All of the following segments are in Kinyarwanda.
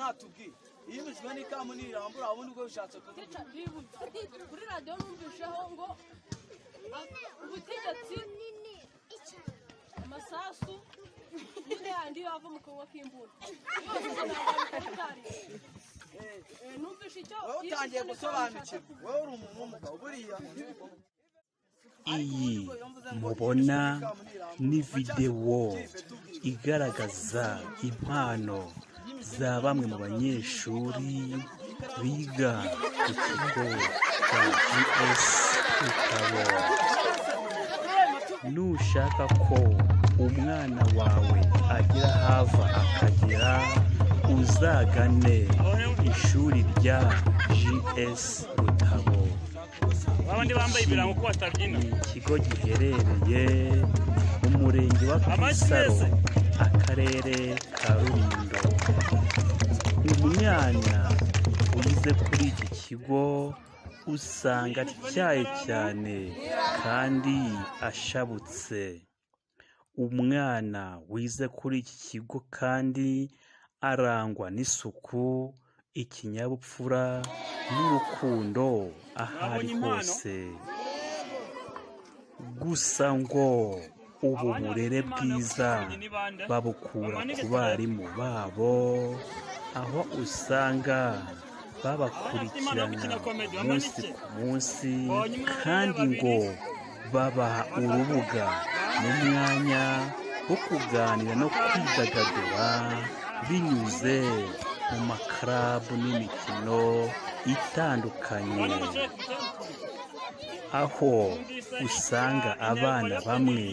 natubwiye iyo imizwe n'ikamu nirambura abone ubwo bishatse kuvuga kuri radio numvisheho ngo ubutegetsi amasasu nyine yandi yava mu kanwa k'imbunda numvishe icyo utangiye gusobanukirwa wowe uri umuntu w'umugabo buriya iyi mubona ni videwo igaragaza impano za bamwe mu banyeshuri biga ku kigo cya GS Rutabo. Nushaka ko umwana wawe agira hava akagera, uzagane ishuri rya GS Rutabo. Ikigo giherereye mu murenge wa Kisaro, akarere ka Rulindo. Umwana wize kuri iki kigo usanga atyaye cyane kandi ashabutse. Umwana wize kuri iki kigo kandi arangwa n'isuku, ikinyabupfura n'urukundo ahari hose. Gusa ngo ubu burere bwiza babukura ku barimu babo, aho usanga babakurikirana umunsi ku munsi, kandi ngo babaha urubuga n'umwanya wo kuganira no kwidagadura binyuze mu makarabu n'imikino itandukanye, aho usanga abana bamwe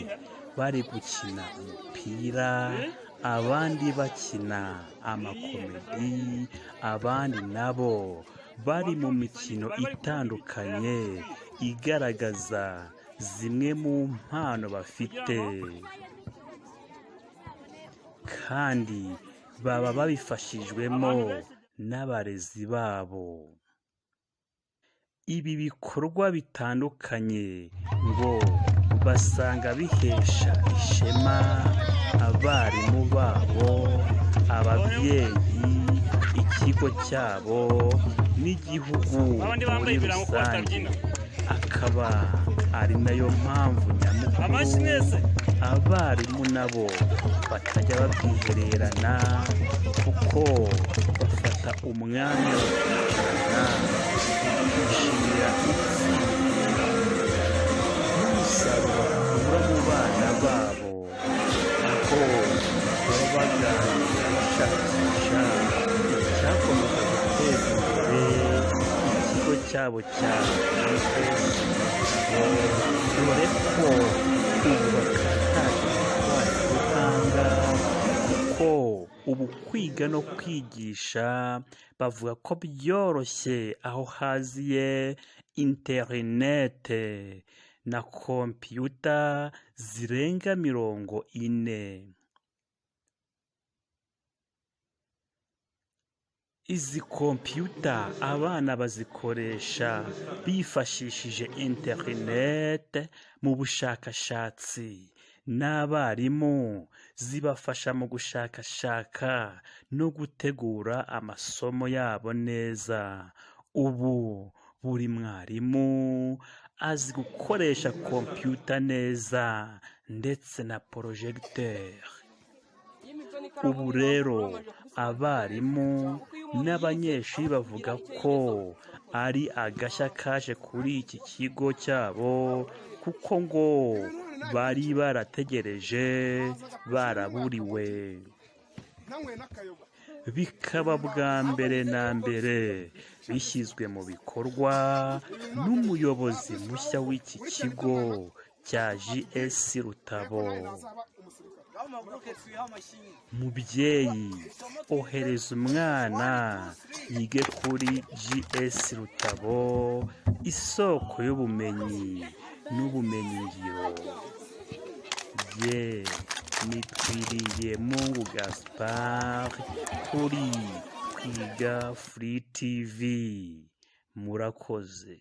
bari gukina umupira, abandi bakina amakomedi, abandi nabo bari mu mikino itandukanye igaragaza zimwe mu mpano bafite, kandi baba babifashijwemo n'abarezi babo. Ibi bikorwa bitandukanye ngo basanga bihesha ishema abarimu babo, ababyeyi, ikigo cyabo n'igihugu muri rusange. Akaba ari nayo mpamvu nyamukuru abarimu nabo batajya babwihererana, kuko bafata umwanya wo kwicarana bakishimira n'umusaruro bakura mu bana babo, aho baba baganira bashakisha icyakomeza guteza imbere ikigo cyabo cya GS Rutabo, dore ko ubu bakataje ikoranabuhanga, kuko ubu kwiga no kwigisha bavuga ko byoroshye aho haziye interinete na kompiyuta zirenga 40. Izi kompiyuta abana bazikoresha bifashishije interinete mu bushakashatsi, n'abarimu zibafasha mu gushakashaka no gutegura amasomo yabo neza. Ubu buri mwarimu azi gukoresha kompiyuta neza ndetse na porojegiteri. Ubu rero abarimu n'abanyeshuri bavuga ko ari agashya kaje kuri iki kigo cyabo, kuko ngo bari barategereje baraburiwe. Bikaba bwa mbere na mbere bishyizwe mu bikorwa n'umuyobozi mushya w'iki kigo cya GS Rutabo. Mubyeyi, ohereza umwana yige kuri GS Rutabo, isoko y'ubumenyi n'ubumenyingiro. Nitwiriyemungu Gaspard kuri Kwiga Free TV. Murakoze.